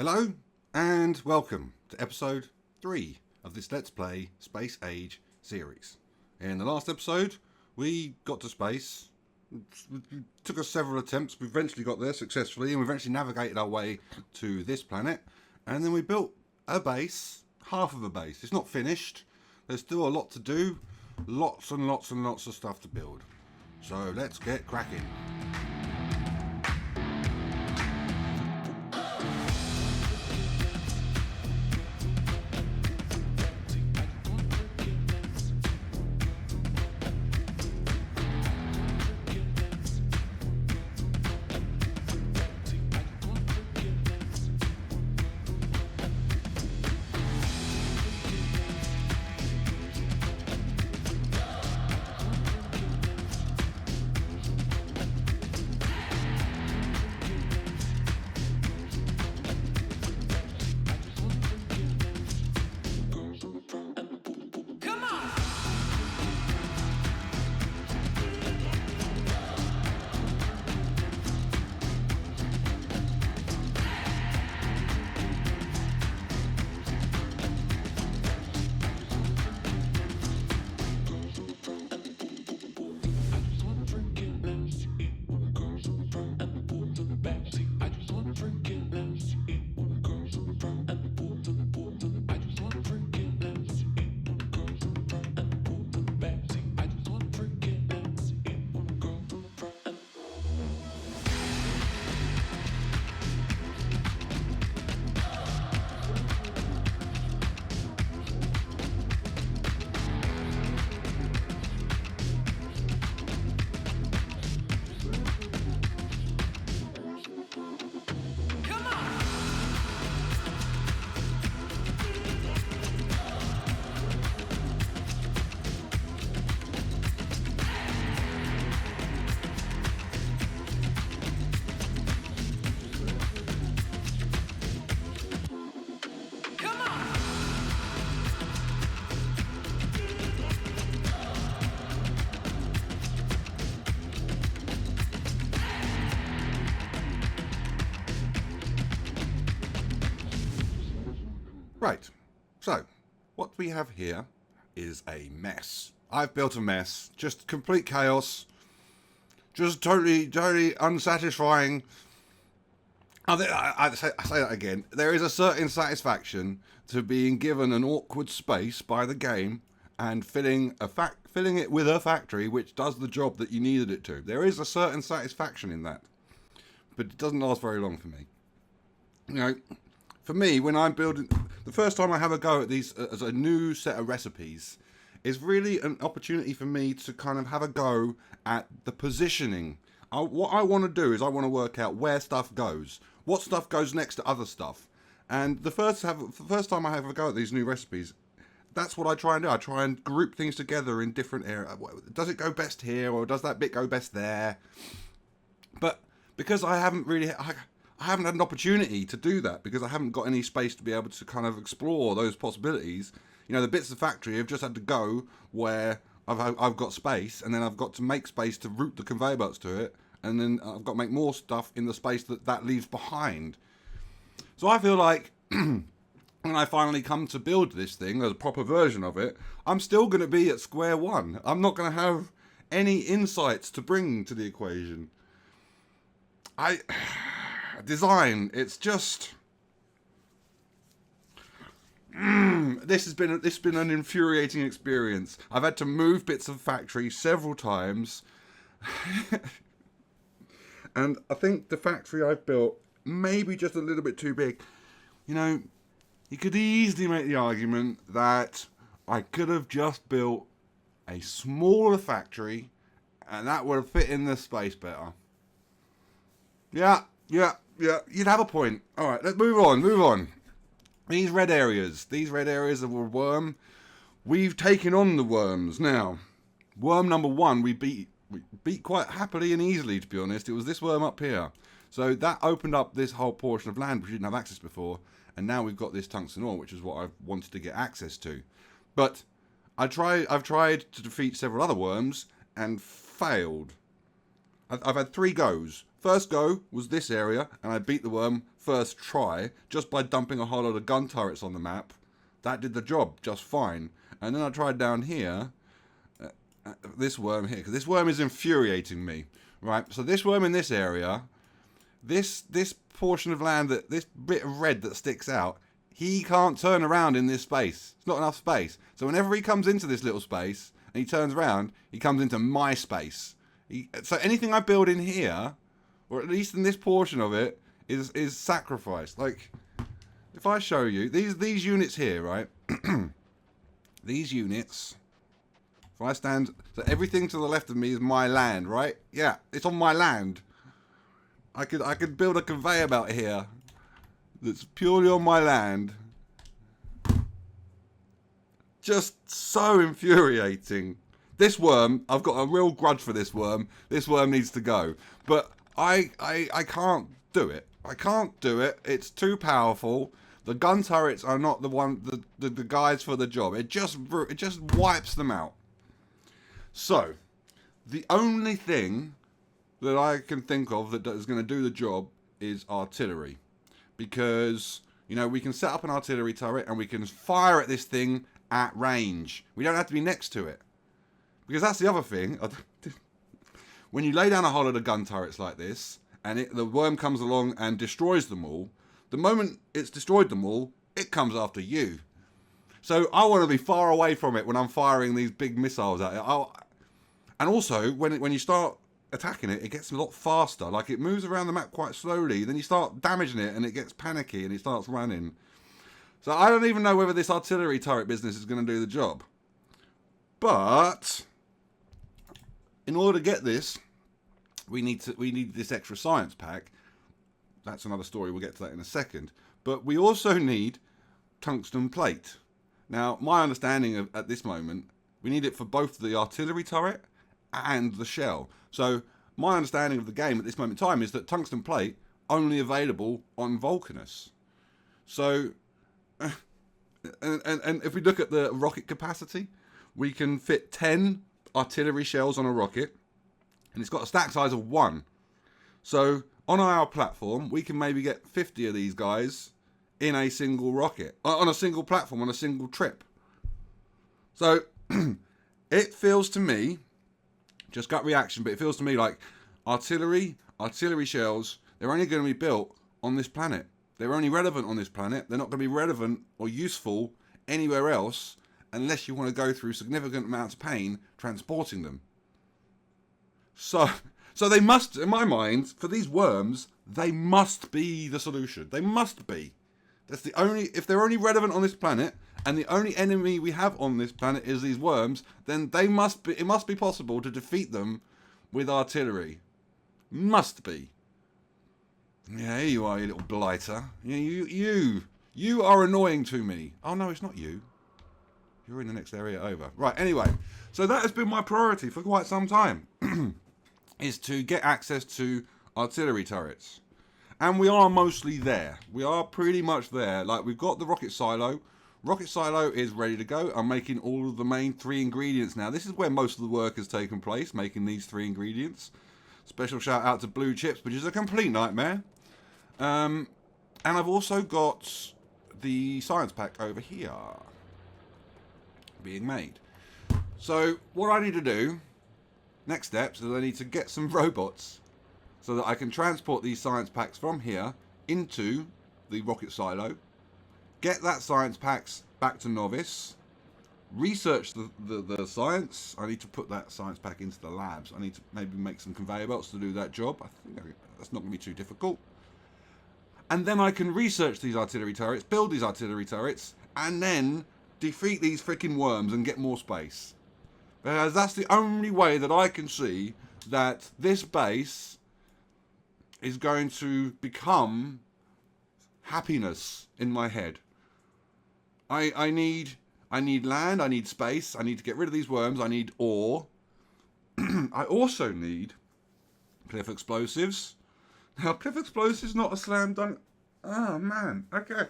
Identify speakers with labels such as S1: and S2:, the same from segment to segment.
S1: Hello and welcome to episode 3 of this Let's Play Space Age series. In the last episode we got to space. It took us several attempts. We eventually got there successfully and we eventually navigated our way to this planet, and then we built a base, half of a base. It's not finished. There's still a lot to do. Lots and lots and lots of stuff to build. So let's get cracking. Right, so what we have here is a mess. I've built a mess, just complete chaos, just totally unsatisfying. I say that again. There is a certain satisfaction to being given an awkward space by the game and filling it with a factory which does the job that you needed it to. There is a certain satisfaction in that, but it doesn't last very long for me. You know, for me, when I'm building, the first time I have a go at these as a new set of recipes is really an opportunity for me to kind of have a go at the positioning. What I want to do is I want to work out where stuff goes, what stuff goes next to other stuff. And the first time I have a go at these new recipes, that's what I try and do. I try and group things together in different areas. Does it go best here, or does that bit go best there? But because I haven't had an opportunity to do that, because I haven't got any space to be able to kind of explore those possibilities. You know, the bits of the factory have just had to go where I've got space, and then I've got to make space to route the conveyor belts to it, and then I've got to make more stuff in the space that leaves behind. So I feel like when I finally come to build this thing, as a proper version of it, I'm still going to be at square one. I'm not going to have any insights to bring to the equation. Design, it's just this has been an infuriating experience. I've had to move bits of factory several times and I think the factory I've built may be just a little bit too big. You know, you could easily make the argument that I could have just built a smaller factory and that would have fit in this space better. Yeah, you'd have a point. Alright, let's move on. These red areas of a worm, we've taken on the worms now. Worm number 1 we beat quite happily and easily, to be honest. It was this worm up here. So that opened up this whole portion of land which we didn't have access before, and now we've got this tungsten ore, which is what I've wanted to get access to. But I've tried to defeat several other worms and failed. I've had 3 goes. First go was this area, and I beat the worm first try just by dumping a whole lot of gun turrets on the map. That did the job just fine. And then I tried down here, this worm here, because this worm is infuriating me, right? So this worm in this area, this portion of land, that this bit of red that sticks out, he can't turn around in this space. It's not enough space. So whenever he comes into this little space and he turns around, he comes into my space. So anything I build in here, or at least in this portion of it, is sacrificed. Like, if I show you these units here, right? These units. If I stand, so everything to the left of me is my land, right? Yeah, it's on my land. I could build a conveyor belt here that's purely on my land. Just so infuriating. This worm, I've got a real grudge for this worm. This worm needs to go. But I can't do it. I can't do it. It's too powerful. The gun turrets are not the guys for the job. It just wipes them out. So, the only thing that I can think of that is going to do the job is artillery. Because, you know, we can set up an artillery turret and we can fire at this thing at range. We don't have to be next to it. Because that's the other thing. When you lay down a whole lot of gun turrets like this, and the worm comes along and destroys them all, the moment it's destroyed them all, it comes after you. So I want to be far away from it when I'm firing these big missiles at it. And also, when you start attacking it, it gets a lot faster. Like, it moves around the map quite slowly. Then you start damaging it, and it gets panicky, and it starts running. So I don't even know whether this artillery turret business is going to do the job. But in order to get this, we need this extra science pack. That's another story. We'll get to that in a second. But we also need tungsten plate. Now, my understanding at this moment, we need it for both the artillery turret and the shell. So my understanding of the game at this moment in time is that tungsten plate only available on Vulcanis. So, and if we look at the rocket capacity, we can fit 10 artillery shells on a rocket, and it's got a stack size of 1. So on our platform, we can maybe get 50 of these guys in a single rocket, on a single platform, on a single trip. So it feels to me, just gut reaction, but it feels to me like artillery shells, they're only going to be built on this planet. They're only relevant on this planet. They're not going to be relevant or useful anywhere else unless you want to go through significant amounts of pain transporting them. So they must, in my mind, for these worms, they must be the solution. They must be. That's the only, if they're only relevant on this planet, and the only enemy we have on this planet is these worms, then it must be possible to defeat them with artillery. Must be. Yeah, here you are, you little blighter. Yeah, you are annoying to me. Oh no, it's not you. You're in the next area over. Right, anyway. So that has been my priority for quite some time. Is to get access to artillery turrets. And we are mostly there. We are pretty much there. Like, we've got the rocket silo. Rocket silo is ready to go. I'm making all of the main 3 ingredients now. This is where most of the work has taken place, making these 3 ingredients. Special shout out to Blue Chips, which is a complete nightmare. And I've also got the science pack over here being made. So what I need to do, next steps, is I need to get some robots so that I can transport these science packs from here into the rocket silo, get that science packs back to Novice, research the science. I need to put that science pack into the labs. I need to maybe make some conveyor belts to do that job. I think that's not going to be too difficult. And then I can research these artillery turrets, build these artillery turrets, and then defeat these freaking worms and get more space. Because that's the only way that I can see that this base is going to become happiness in my head. I need land, I need space, I need to get rid of these worms, I need ore. I also need cliff explosives. Now, cliff explosives not a slam dunk. Oh man, okay.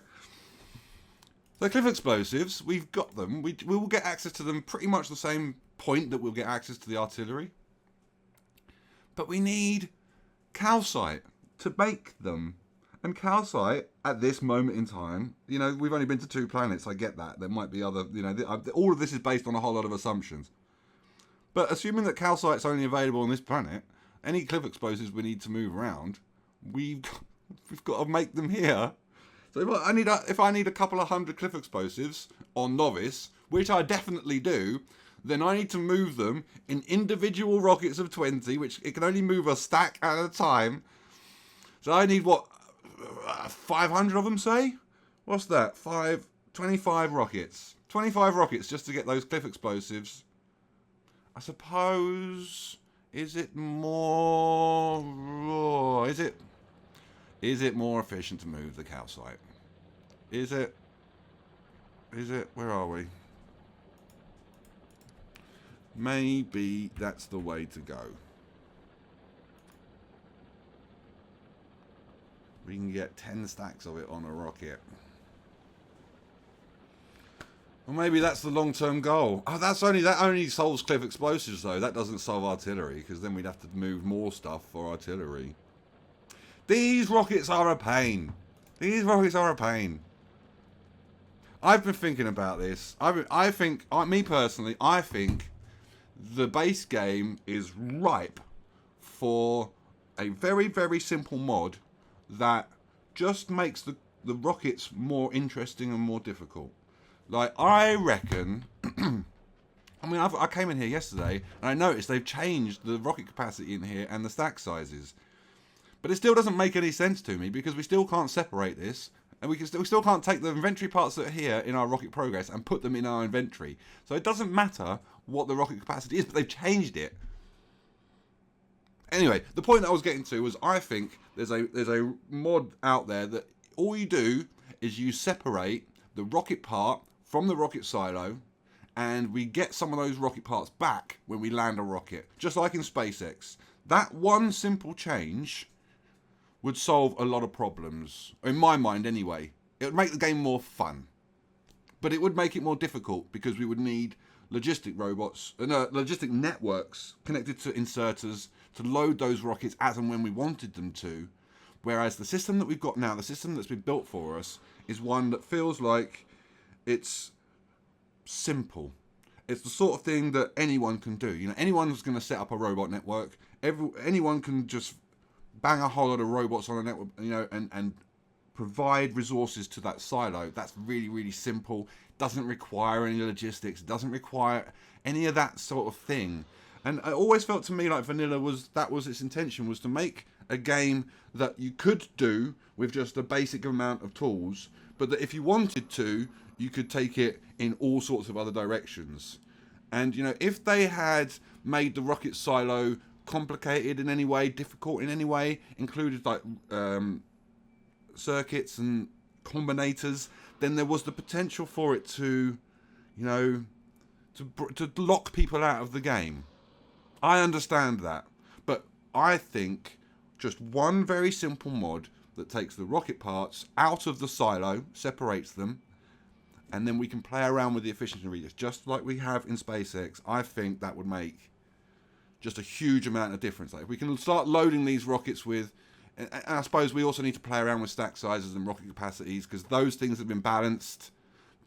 S1: So cliff explosives, we've got them. We will get access to them pretty much the same point that we'll get access to the artillery. But we need calcite to make them. And calcite, at this moment in time, we've only been to 2 planets, I get that. There might be other, all of this is based on a whole lot of assumptions. But assuming that calcite's only available on this planet, any cliff explosives we need to move around, we've got to make them here. So if I need a couple of 100 cliff explosives on Novice, which I definitely do, then I need to move them in individual rockets of 20, which it can only move a stack at a time. So I need, 500 of them, say? What's that? 25 rockets. 25 rockets just to get those cliff explosives. I suppose... Is it more efficient to move the calcite? Is it? Where are we? Maybe that's the way to go. We can get 10 stacks of it on a rocket. Well, maybe that's the long-term goal. Oh, that only solves cliff explosives, though. That doesn't solve artillery, because then we'd have to move more stuff for artillery. These rockets are a pain. I've been thinking about this. Me personally, I think the base game is ripe for a very, very simple mod that just makes the rockets more interesting and more difficult. Like, I reckon... I came in here yesterday and I noticed they've changed the rocket capacity in here and the stack sizes. But it still doesn't make any sense to me because we still can't separate this. And we still can't take the inventory parts that are here in our rocket progress and put them in our inventory. So it doesn't matter what the rocket capacity is, but they've changed it. Anyway, the point that I was getting to was I think there's a mod out there that all you do is you separate the rocket part from the rocket silo, and we get some of those rocket parts back when we land a rocket, just like in SpaceX. That one simple change would solve a lot of problems, in my mind anyway. It would make the game more fun, but it would make it more difficult because we would need logistic networks connected to inserters to load those rockets as and when we wanted them to, whereas the system that we've got now, the system that's been built for us, is one that feels like it's simple. It's the sort of thing that anyone can do. Anyone's going to set up a robot network. Anyone can just bang a whole lot of robots on a network, and provide resources to that silo. That's really, really simple. Doesn't require any logistics. Doesn't require any of that sort of thing. And it always felt to me like vanilla was its intention, was to make a game that you could do with just a basic amount of tools, but that if you wanted to, you could take it in all sorts of other directions. And, if they had made the rocket silo complicated in any way, difficult in any way, included like circuits and combinators, then there was the potential for it to, to lock people out of the game. I understand that. But I think just one very simple mod that takes the rocket parts out of the silo, separates them, and then we can play around with the efficiency readers, just like we have in SpaceX. I think that would make just a huge amount of difference. Like, if we can start loading these rockets with... And I suppose we also need to play around with stack sizes and rocket capacities, because those things have been balanced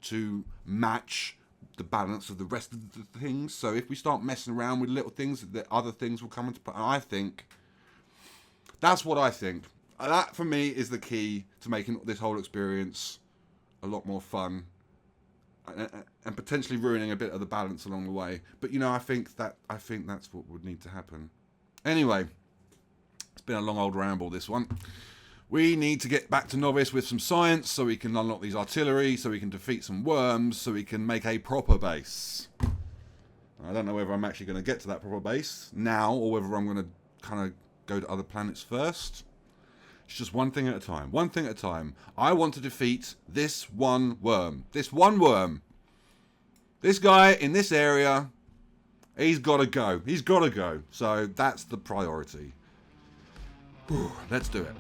S1: to match the balance of the rest of the things. So if we start messing around with little things, the other things will come into play. And I think... That's what I think. That, for me, is the key to making this whole experience a lot more fun. And potentially ruining a bit of the balance along the way. But I think that's what would need to happen. Anyway, it's been a long old ramble, this one. We need to get back to Novice with some science so we can unlock these artillery, so we can defeat some worms, so we can make a proper base. I don't know whether I'm actually going to get to that proper base now, or whether I'm going to kind of go to other planets first. It's just one thing at a time. One thing at a time. I want to defeat this one worm. This one worm. This guy in this area, he's got to go. He's got to go. So that's the priority. Whew, let's do it.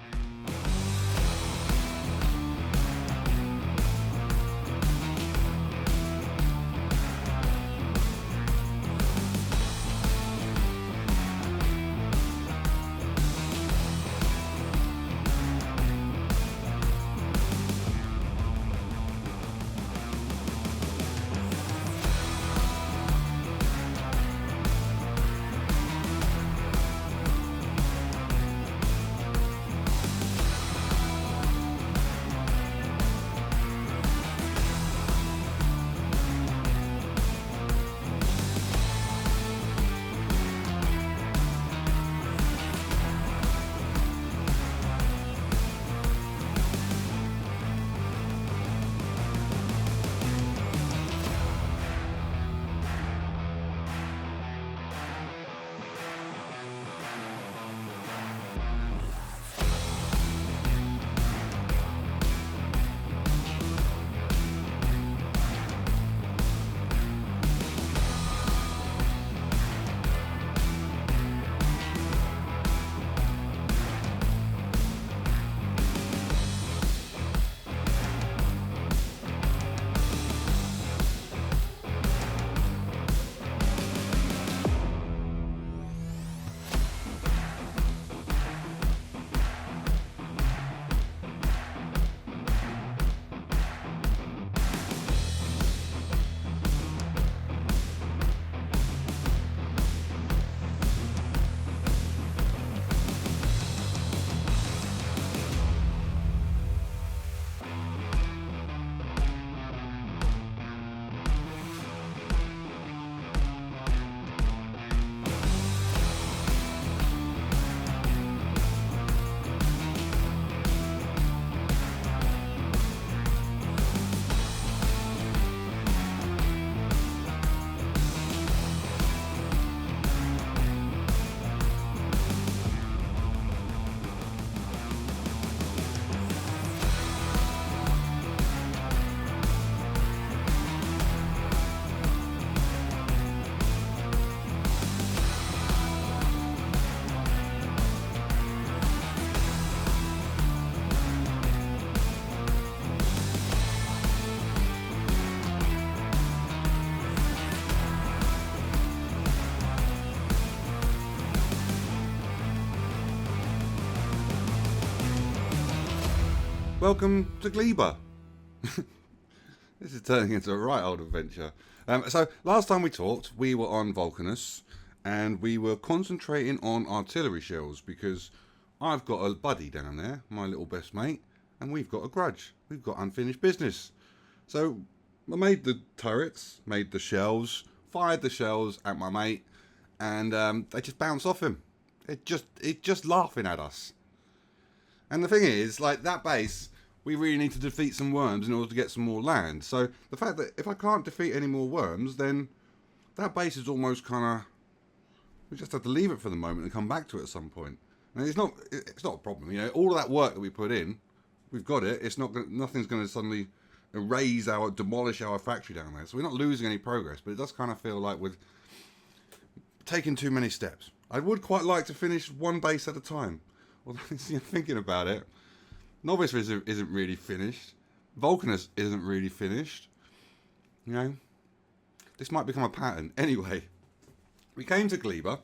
S1: Welcome to Gleba. This is turning into a right old adventure. So last time we talked, we were on Vulcanis, and we were concentrating on artillery shells because I've got a buddy down there, my little best mate, and we've got a grudge. We've got unfinished business. So I made the turrets, made the shells, fired the shells at my mate, and they just bounced off him. It just laughing at us. And the thing is, like, that base, we really need to defeat some worms in order to get some more land. So the fact that if I can't defeat any more worms, then that base is almost kind of, we just have to leave it for the moment and come back to it at some point. And it's not a problem, you know. All of that work that we put in, we've got it. It's not nothing's going to suddenly demolish our factory down there. So we're not losing any progress, but it does kind of feel like we're taking too many steps. I would quite like to finish one base at a time. Well, thinking about it, Novice isn't really finished. Vulcanus isn't really finished. You know, this might become a pattern. Anyway, we came to Gleba,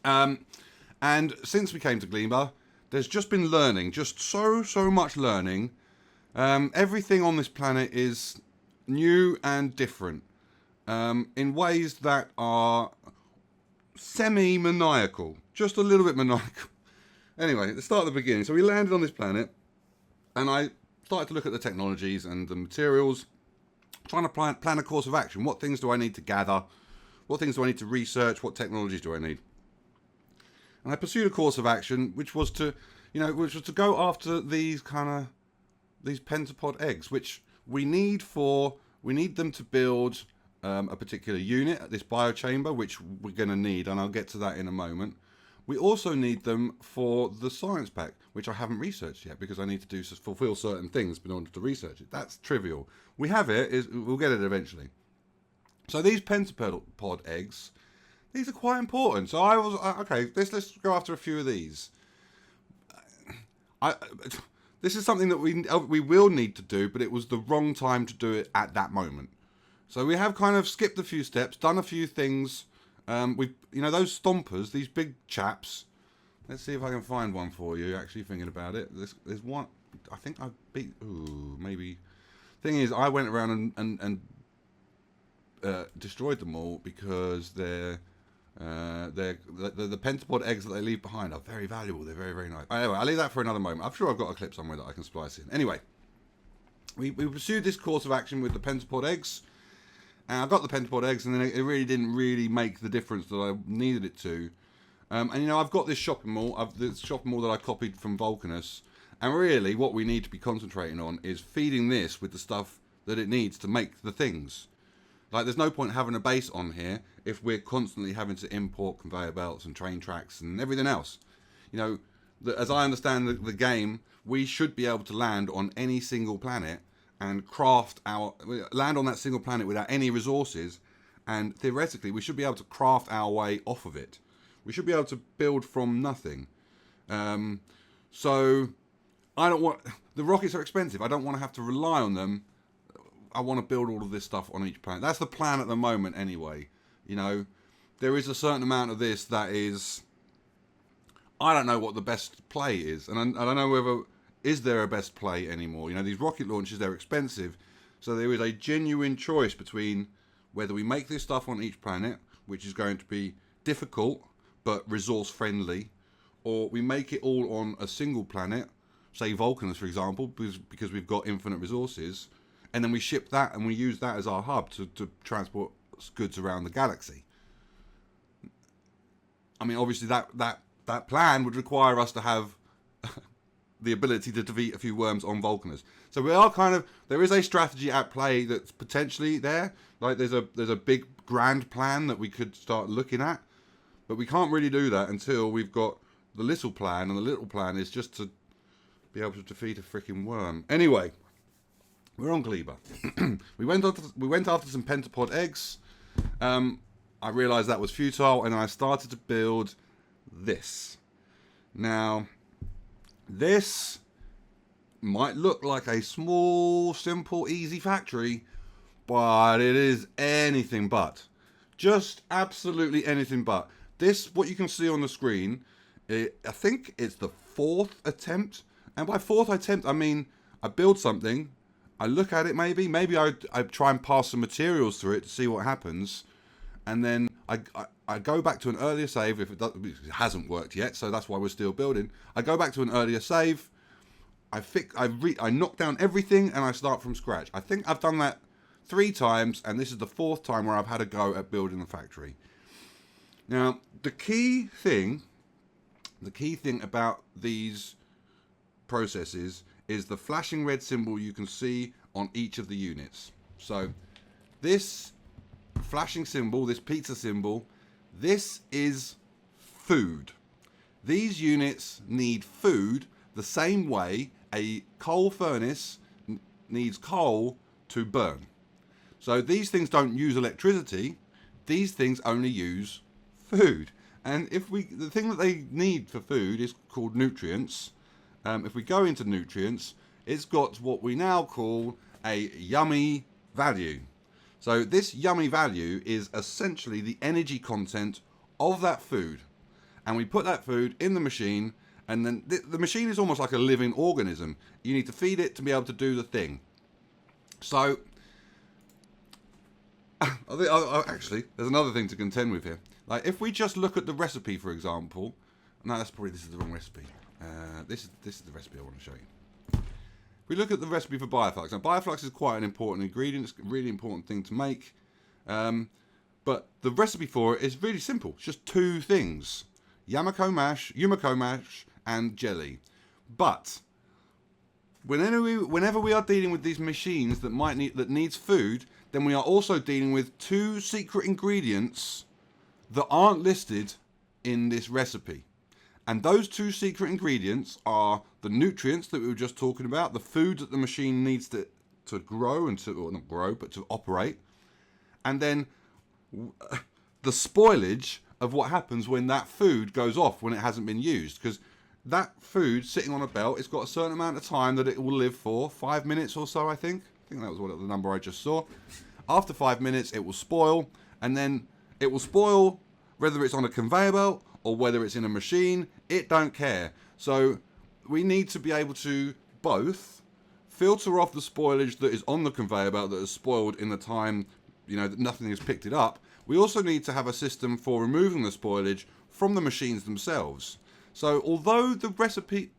S1: and since we came to Gleba, there's just been learning, just so much learning. Everything on this planet is new and different, in ways that are semi-maniacal, just a little bit maniacal. Anyway, let's start at the beginning. So we landed on this planet, and I started to look at the technologies and the materials, trying to plan a course of action. What things do I need to gather? What things do I need to research? What technologies do I need? And I pursued a course of action, which was to go after these pentapod eggs, which we need them to build a particular unit, this biochamber, which we're going to need, and I'll get to that in a moment. We also need them for the science pack, which I haven't researched yet because I need to fulfill certain things in order to research it. That's trivial. We have it, we'll get it eventually. So these pentapod eggs, these are quite important. So I was, okay, let's go after a few of these. This is something that we will need to do, but it was the wrong time to do it at that moment. So we have kind of skipped a few steps, done a few things. Those stompers, these big chaps. Let's see if I can find one for you. Actually, thinking about it, there's one. I think I beat. Ooh, maybe. Thing is, I went around and destroyed them all because the pentapod eggs that they leave behind are very valuable. They're very, very nice. Anyway, I'll leave that for another moment. I'm sure I've got a clip somewhere that I can splice in. Anyway, we pursued this course of action with the pentapod eggs. And I got the pentapod eggs, and then it really didn't make the difference that I needed it to. I've got this shopping mall that I copied from Vulcanus, and really what we need to be concentrating on is feeding this with the stuff that it needs to make the things. Like, there's no point having a base on here if we're constantly having to import conveyor belts and train tracks and everything else. You know, as I understand the game, we should be able to land on any single planet and land on that single planet without any resources, and theoretically we should be able to craft our way off of it. We should be able to build from nothing. So I don't want, the rockets are expensive. I don't want to have to rely on them. I want to build all of this stuff on each planet. That's the plan at the moment anyway. You know, there is a certain amount of this that is, I don't know what the best play is, and I don't know whether, is there a best play anymore? You know, these rocket launches, they're expensive. So there is a genuine choice between whether we make this stuff on each planet, which is going to be difficult but resource friendly, or we make it all on a single planet, say Vulcanus for example, because we've got infinite resources, and then we ship that and we use that as our hub to transport goods around the galaxy. I mean, obviously that plan would require us to have the ability to defeat a few worms on Vulcanus. So we are there is a strategy at play that's potentially there. Like there's a big grand plan that we could start looking at, but we can't really do that until we've got the little plan, and the little plan is just to be able to defeat a freaking worm. Anyway, we're on Gleba. we went after some pentapod eggs. I realised that was futile, and I started to build this. Now, this might look like a small, simple, easy factory, but it is anything but. Just absolutely anything but. This, what you can see on the screen, I think it's the 4th attempt And by fourth attempt, I mean, I build something, I look at it maybe I try and pass some materials through it to see what happens, and then I go back to an earlier save if it hasn't worked yet, so that's why we're still building. I go back to an earlier save, I knock down everything, and I start from scratch. I think I've done that 3 times, and this is the 4th time where I've had a go at building the factory. Now, the key thing about these processes is the flashing red symbol you can see on each of the units. So this flashing symbol, this pizza symbol, this is food. These units need food the same way a coal furnace needs coal to burn. So these things don't use electricity, these things only use food. And the thing that they need for food is called nutrients. If we go into nutrients, it's got what we now call a yummy value. So this yummy value is essentially the energy content of that food. And we put that food in the machine, and then the machine is almost like a living organism. You need to feed it to be able to do the thing. So, actually, there's another thing to contend with here. Like, if we just look at the recipe, for example. No, this is the wrong recipe. This is the recipe I want to show you. If we look at the recipe for bioflux. Now, bioflux is quite an important ingredient. It's a really important thing to make. But the recipe for it is really simple. It's just 2 things. Yumiko mash, and jelly. But whenever we are dealing with these machines that needs food, then we are also dealing with 2 secret ingredients that aren't listed in this recipe. And those 2 secret ingredients are the nutrients that we were just talking about, the food that the machine needs to grow or not grow, but to operate, and then the spoilage of what happens when that food goes off when it hasn't been used. Because that food sitting on a belt, it's got a certain amount of time that it will live for, 5 minutes or so, I think. I think that was the number I just saw. After 5 minutes, it will spoil, and then it will spoil whether it's on a conveyor belt or whether it's in a machine. It don't care. So we need to be able to both filter off the spoilage that is on the conveyor belt that is spoiled in the time, that nothing has picked it up. We also need to have a system for removing the spoilage from the machines themselves. So although the recipe,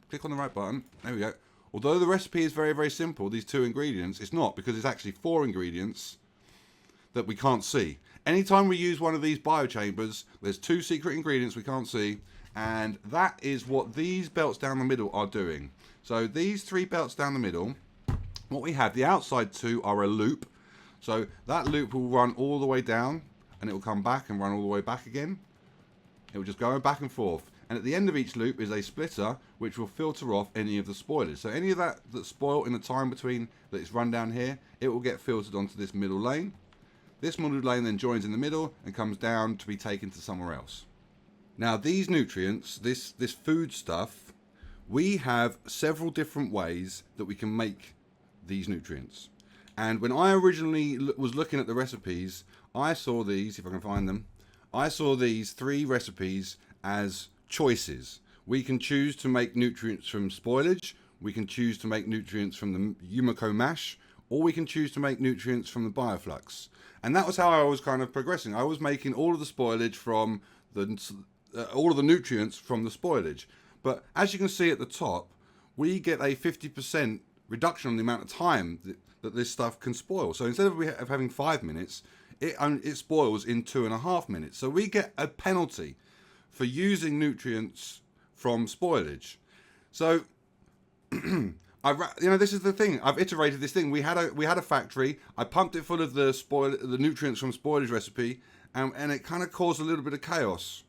S1: click on the right button, there we go. Although the recipe is very, very simple, these 2 ingredients, it's not, because it's actually 4 ingredients that we can't see. Anytime we use one of these biochambers, there's 2 secret ingredients we can't see, and that is what these belts down the middle are doing. So these 3 belts down the middle, what we have, the outside 2 are a loop. So that loop will run all the way down, and it will come back and run all the way back again. It will just go back and forth. And at the end of each loop is a splitter, which will filter off any of the spoilers. So any of that's spoiled in the time between that it's run down here, it will get filtered onto this middle lane. This middle lane then joins in the middle and comes down to be taken to somewhere else. Now these nutrients, this food stuff, we have several different ways that we can make these nutrients. And when I originally was looking at the recipes, I saw these, if I can find them, I saw these 3 recipes as choices. We can choose to make nutrients from spoilage, we can choose to make nutrients from the Yumiko mash, or we can choose to make nutrients from the bioflux. And that was how I was kind of progressing. I was making all of the spoilage from all of the nutrients from the spoilage. But as you can see at the top, we get a 50% reduction on the amount of time that this stuff can spoil. So instead of having 5 minutes, it spoils in 2.5 minutes. So we get a penalty for using nutrients from spoilage. So this is the thing. I've iterated this thing. We had a factory. I pumped it full of the nutrients from spoilage recipe, and it kind of caused a little bit of chaos.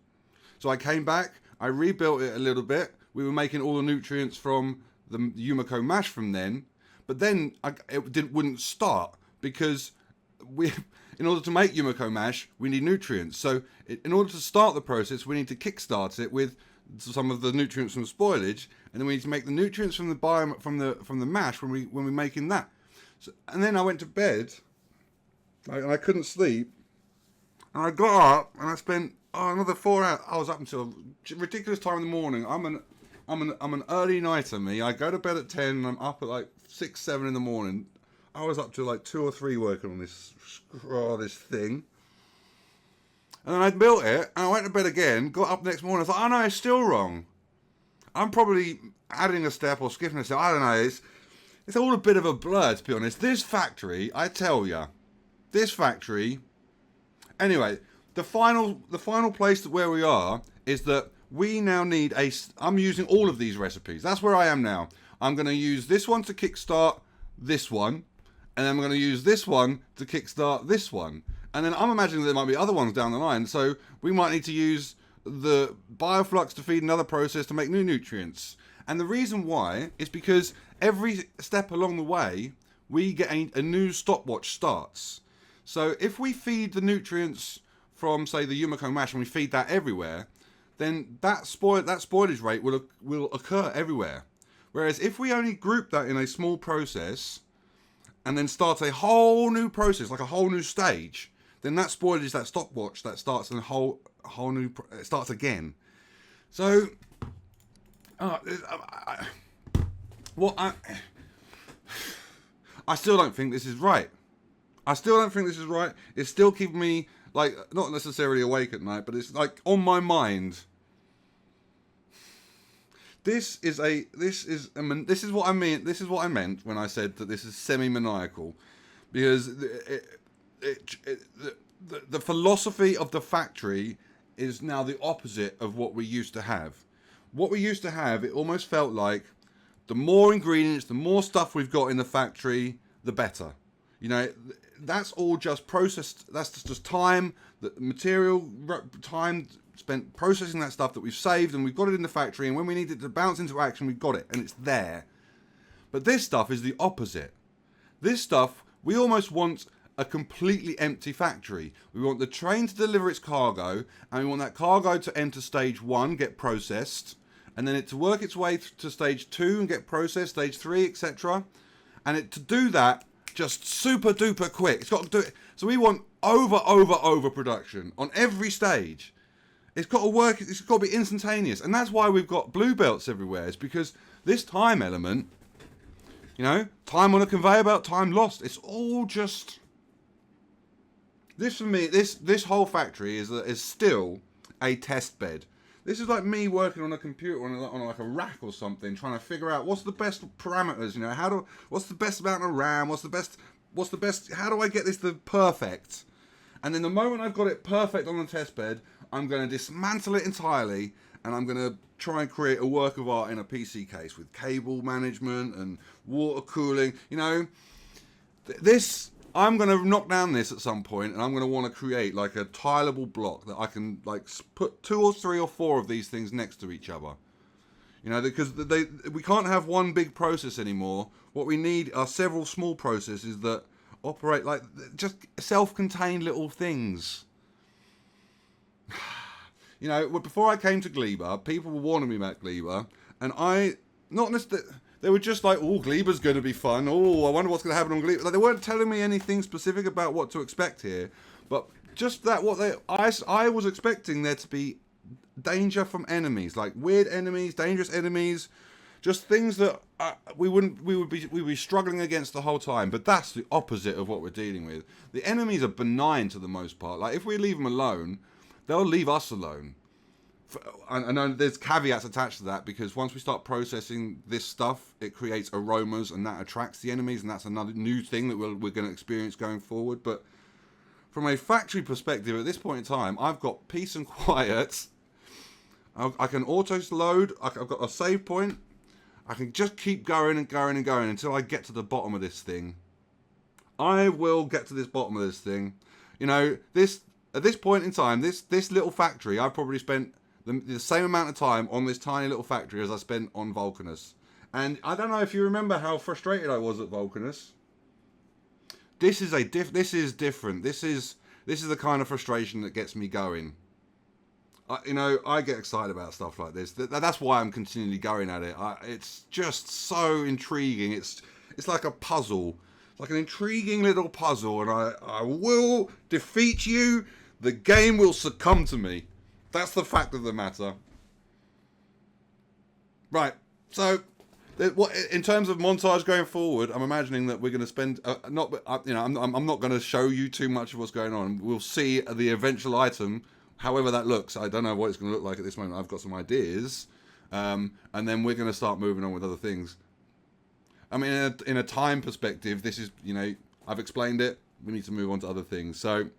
S1: So I came back. I rebuilt it a little bit. We were making all the nutrients from the Yumiko mash from then, but then it wouldn't start because in order to make Yumiko mash, we need nutrients. So in order to start the process, we need to kickstart it with some of the nutrients from spoilage, and then we need to make the nutrients from the mash when we're making that. So, and then I went to bed, and I couldn't sleep, and I got up and I spent another 4 hours. I was up until a ridiculous time in the morning. I'm an early nighter, me. I go to bed at 10 and I'm up at like 6, 7 in the morning. I was up to like 2 or 3 working on this thing. And then I built it, and I went to bed again, got up next morning, I thought, oh no, it's still wrong. I'm probably adding a step or skipping a step, I don't know, it's all a bit of a blur, to be honest. This factory, I tell ya, this factory... Anyway, the final place where we are is that we now need a... I'm using all of these recipes. That's where I am now. I'm going to use this one to kickstart this one, and then I'm going to use this one to kickstart this one. And then I'm imagining there might be other ones down the line, so we might need to use the bioflux to feed another process to make new nutrients. And the reason why is because every step along the way, we get a new stopwatch starts. So if we feed the nutrients from, say, the Yumiko mash, and we feed that everywhere, then that spoilage rate will occur everywhere. Whereas if we only group that in a small process, and then start a whole new process, like a whole new stage, then that spoilage, that stopwatch, that starts in a whole new, it starts again. So, I still don't think this is right. It's still keeping me, like, not necessarily awake at night, but it's like on my mind. This is what I mean. This is what I meant when I said that this is semi-maniacal, because the philosophy of the factory is now the opposite of what we used to have. What we used to have, it almost felt like the more ingredients, the more stuff we've got in the factory, the better. You know, that's all just processed. That's just time, the material, time spent processing that stuff that we've saved, and we've got it in the factory, and when we need it to bounce into action, we've got it, and it's there. But this stuff is the opposite. This stuff, we almost want a completely empty factory. We want the train to deliver its cargo, and we want that cargo to enter stage 1, get processed, and then it to work its way to stage 2 and get processed, stage 3, etc. And it to do that just super duper quick. It's got to do it. So we want over production on every stage. It's got to work, it's got to be instantaneous. And that's why we've got blue belts everywhere. It's because this time element, you know, time on a conveyor belt, time lost. It's all just... This for me, this whole factory is still a test bed. This is like me working on a computer on like a rack or something, trying to figure out what's the best parameters. You know, what's the best amount of RAM? What's the best? How do I get this to perfect? And then the moment I've got it perfect on the test bed, I'm going to dismantle it entirely, and I'm going to try and create a work of art in a PC case with cable management and water cooling. You know, this. I'm going to knock down this at some point, and I'm going to want to create like a tileable block that I can like put 2 or 3 or 4 of these things next to each other. You know, because we can't have one big process anymore. What we need are several small processes that operate like just self-contained little things. You know, before I came to Gleba, people were warning me about Gleba, and they were just like, oh, Gleba's going to be fun. Oh, I wonder what's going to happen on Gleba. Like, they weren't telling me anything specific about what to expect here. But just that, I was expecting there to be danger from enemies, like weird enemies, dangerous enemies, just things that we would be struggling against the whole time. But that's the opposite of what we're dealing with. The enemies are benign to the most part. Like, if we leave them alone, they'll leave us alone. I know there's caveats attached to that, because once we start processing this stuff, it creates aromas, and that attracts the enemies, and that's another new thing that we're going to experience going forward. But from a factory perspective, at this point in time, I've got peace and quiet. I can auto-load. I've got a save point. I can just keep going and going and going until I get to the bottom of this thing. I will get to this bottom of this thing. You know, at this point in time, this little factory, I've probably spent the same amount of time on this tiny little factory as I spent on Vulcanis. And I don't know if you remember how frustrated I was at Vulcanis. This is different. This is the kind of frustration that gets me going. You know, I get excited about stuff like this. That's why I'm continually going at it. It's just so intriguing. It's like a puzzle, like an intriguing little puzzle, and I will defeat you. The game will succumb to me. That's the fact of the matter. Right. So, what in terms of montage going forward, I'm imagining that we're going to spend I'm not going to show you too much of what's going on. We'll see the eventual item, however that looks. I don't know what it's going to look like at this moment. I've got some ideas, and then we're going to start moving on with other things. I mean, in a time perspective, this is I've explained it. We need to move on to other things. So,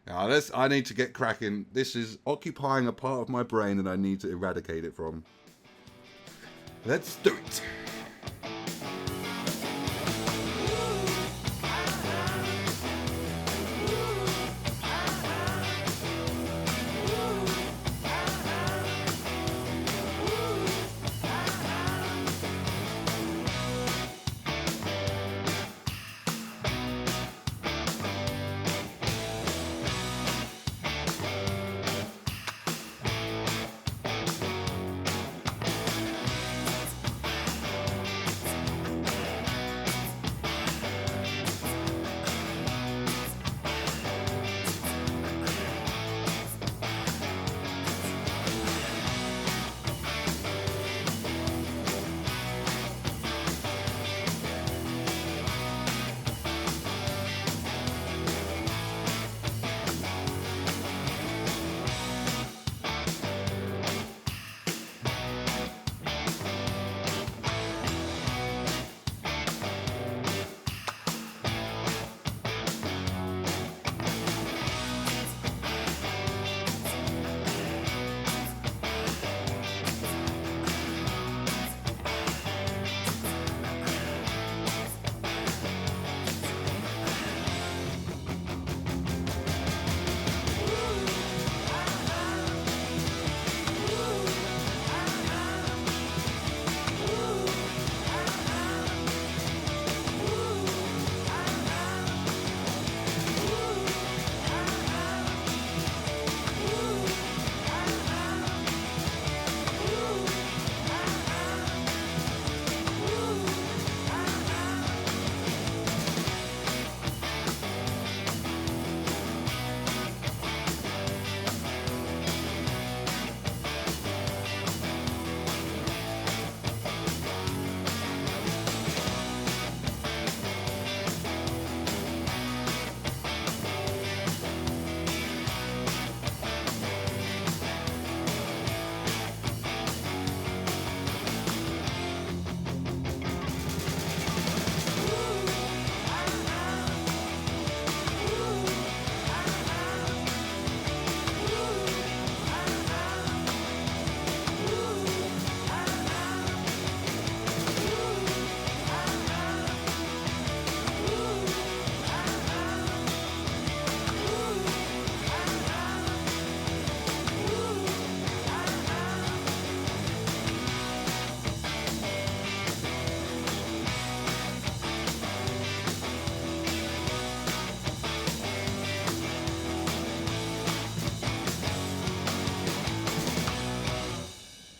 S1: I need to get cracking. This is occupying a part of my brain that I need to eradicate it from. Let's do it.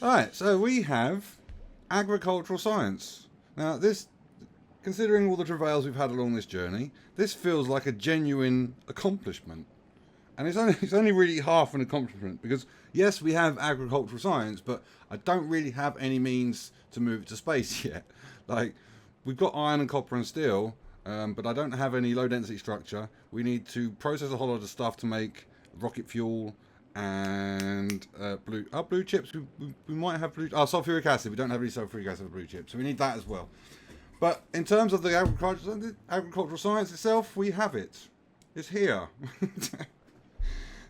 S1: Right, so we have agricultural science. Now, this, considering all the travails we've had along this journey, this feels like a genuine accomplishment. And it's only really half an accomplishment, because yes, we have agricultural science, but I don't really have any means to move it to space yet. Like, we've got iron and copper and steel, but I don't have any low density structure. We need to process a whole lot of stuff to make rocket fuel and blue chips. We might have sulfuric acid. We don't have any sulfuric acid for blue chips, so we need that as well. But in terms of the agricultural science itself, we have it. It's here.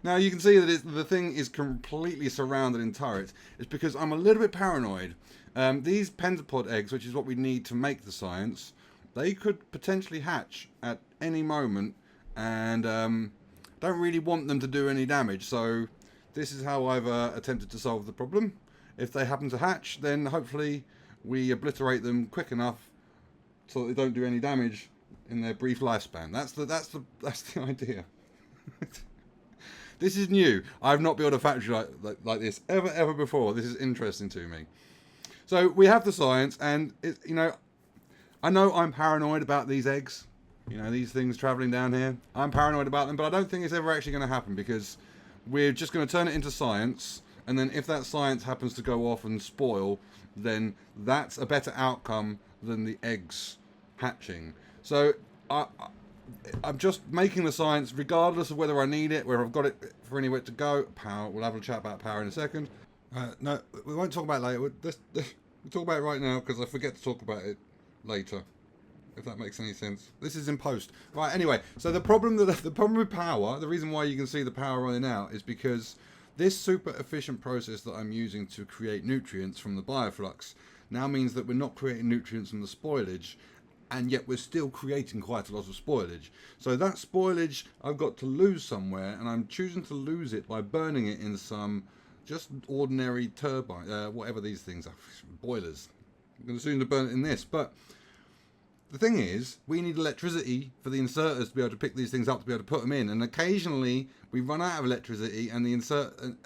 S1: Now you can see that the thing is completely surrounded in turrets. It's because I'm a little bit paranoid. These pentapod eggs, which is what we need to make the science, they could potentially hatch at any moment, and don't really want them to do any damage. So this is how I've attempted to solve the problem. If they happen to hatch, then hopefully we obliterate them quick enough so that they don't do any damage in their brief lifespan. That's the idea. This is new. I've not built a factory like this ever before. This is interesting to me. So we have the science, and I know I'm paranoid about these eggs. These things traveling down here. I'm paranoid about them, but I don't think it's ever actually going to happen, because we're just going to turn it into science, And then if that science happens to go off and spoil, then that's a better outcome than the eggs hatching. So I'm just making the science, regardless of whether I need it, whether I've got it for anywhere to go. Power. We'll have a chat about power in a second. No, we won't talk about it later. We'll talk about it right now because I forget to talk about it later. If that makes any sense. This is in post. Right, anyway, so the problem with power, the reason why you can see the power running out is because this super efficient process that I'm using to create nutrients from the bioflux now means that we're not creating nutrients from the spoilage, and yet we're still creating quite a lot of spoilage. So that spoilage I've got to lose somewhere, and I'm choosing to lose it by burning it in some just ordinary turbine, whatever these things are, boilers. I'm going to soon burn it in this, but the thing is, we need electricity for the inserters to be able to pick these things up, to be able to put them in. And occasionally, we run out of electricity and the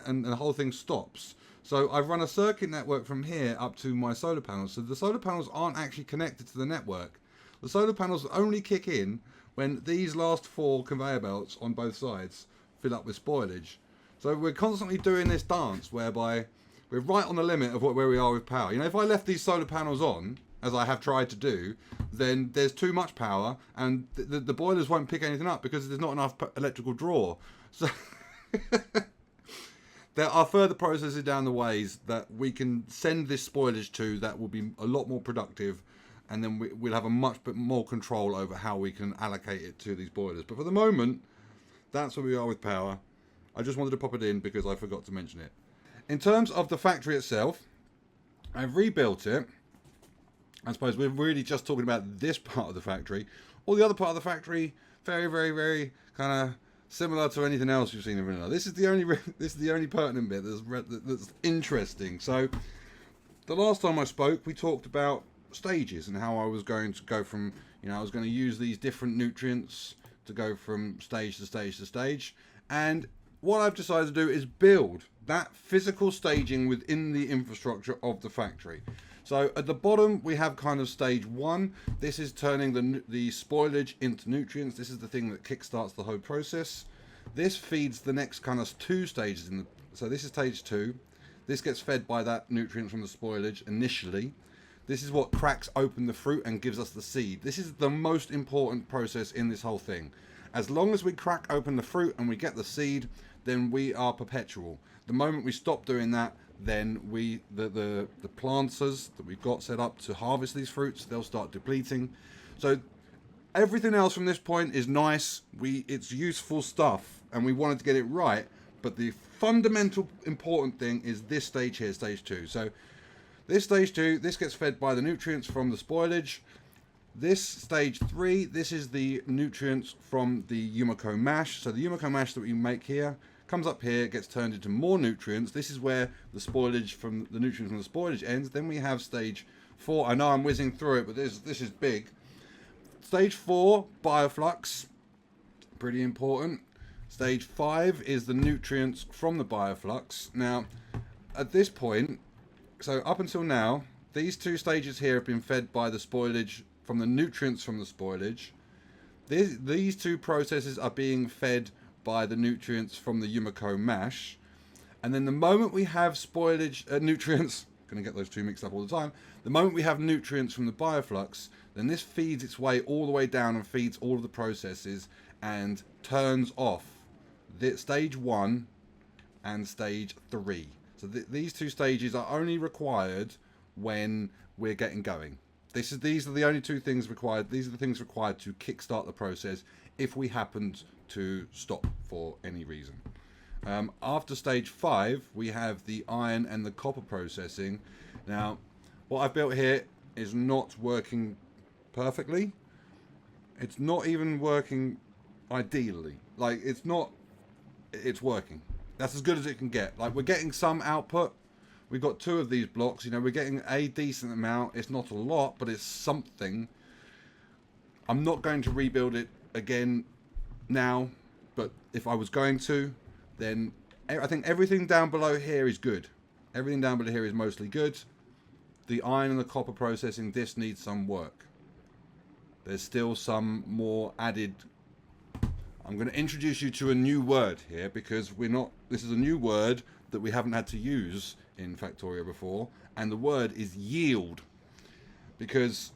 S1: and the whole thing stops. So I've run a circuit network from here up to my solar panels. So the solar panels aren't actually connected to the network. The solar panels only kick in when these last 4 conveyor belts on both sides fill up with spoilage. So we're constantly doing this dance whereby we're right on the limit of where we are with power. You know, if I left these solar panels on, as I have tried to do, then there's too much power and the boilers won't pick anything up because there's not enough electrical draw. So there are further processes down the ways that we can send this spoilage to that will be a lot more productive, and then we'll have a much bit more control over how we can allocate it to these boilers. But for the moment, that's where we are with power. I just wanted to pop it in because I forgot to mention it. In terms of the factory itself, I've rebuilt it. I suppose we're really just talking about this part of the factory. All the other part of the factory, very, very, very kind of similar to anything else you've seen in vanilla. This is the only pertinent bit that's interesting. So, the last time I spoke, we talked about stages and how I was going to go from, I was going to use these different nutrients to go from stage to stage to stage. And what I've decided to do is build that physical staging within the infrastructure of the factory. So at the bottom we have kind of stage 1. This is turning the spoilage into nutrients. This is the thing that kickstarts the whole process. This feeds the next kind of 2 stages so this is stage 2. This gets fed by that nutrient from the spoilage initially. This is what cracks open the fruit and gives us the seed. This is the most important process in this whole thing. As long as we crack open the fruit and we get the seed, then we are perpetual. The moment we stop doing that, then the planters that we've got set up to harvest these fruits, they'll start depleting. So everything else from this point is nice. It's useful stuff, and we wanted to get it right. But the fundamental important thing is this stage here, stage 2. So this stage 2, this gets fed by the nutrients from the spoilage. This stage 3, this is the nutrients from the Yumiko mash. So the Yumiko mash that we make here comes up here, gets turned into more nutrients. This is where the spoilage from the nutrients from the spoilage ends. Then we have stage 4. I know I'm whizzing through it, but this is big. Stage 4, bioflux, pretty important. Stage 5 is the nutrients from the bioflux. Now, at this point, so up until now, these 2 stages here have been fed by the spoilage from the nutrients from the spoilage. These 2 processes are being fed by the nutrients from the Yumiko mash. And then the moment we have spoilage, nutrients, going to get those 2 mixed up all the time. The moment we have nutrients from the bioflux, then this feeds its way all the way down and feeds all of the processes and turns off the stage 1 and stage 3. So these 2 stages are only required when we're getting going. These are the only 2 things required. These are the things required to kickstart the process if we happened to stop for any reason. After stage 5, we have the iron and the copper processing. Now, what I've built here is not working perfectly. It's not even working ideally. Like, it's working. That's as good as it can get. Like, we're getting some output. We've got 2 of these blocks. We're getting a decent amount. It's not a lot, but it's something. I'm not going to rebuild it again now, but if I was going to, then I think everything down below here is good. Everything down below here is mostly good. The iron and the copper processing, this needs some work. There's still some more added. I'm going to introduce you to a new word here because this is a new word that we haven't had to use in Factorio before, and the word is yield. Because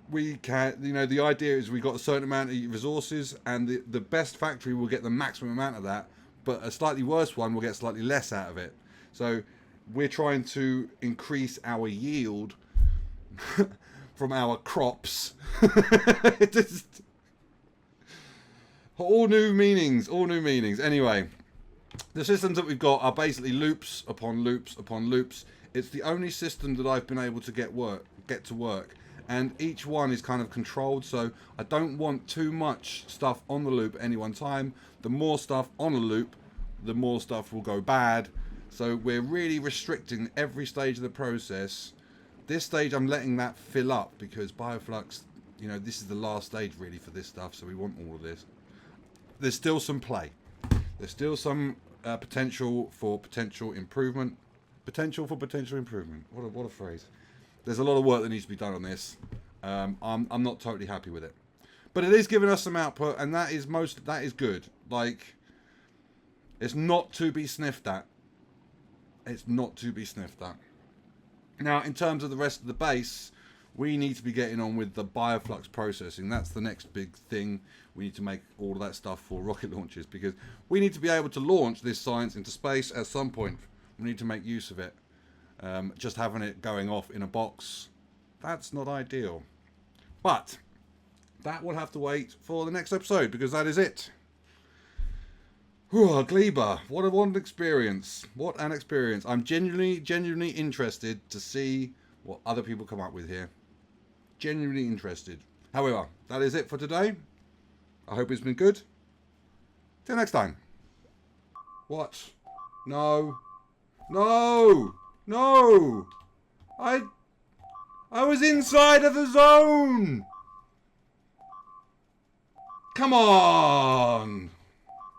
S1: we can, you know, the idea is we've got a certain amount of resources, and the best factory will get the maximum amount of that, but a slightly worse one will get slightly less out of it. So we're trying to increase our yield from our crops. Just, all new meanings, all new meanings. Anyway, the systems that we've got are basically loops upon loops upon loops. It's the only system that I've been able to get to work. And each one is kind of controlled, so I don't want too much stuff on the loop at any one time. The more stuff on a loop, the more stuff will go bad. So we're really restricting every stage of the process. This stage I'm letting that fill up because Bioflux, you know, this is the last stage really for this stuff, so we want all of this. There's still some play. There's still some potential for potential improvement. Potential for potential improvement. What a phrase. There's a lot of work that needs to be done on this. I'm not totally happy with it, but it is giving us some output, and that is good. Like, it's not to be sniffed at. It's not to be sniffed at. Now, in terms of the rest of the base, we need to be getting on with the bioflux processing. That's the next big thing. We need to make all of that stuff for rocket launches, because we need to be able to launch this science into space at some point. We need to make use of it. Just having it going off in a box, that's not ideal. But that will have to wait for the next episode, because that is it. Whew, Gleba, what an experience. What an experience. I'm genuinely interested to see what other people come up with here. Genuinely interested. However, that is it for today. I hope it's been good. Till next time. What? No. No! No! I was inside of the zone! Come on!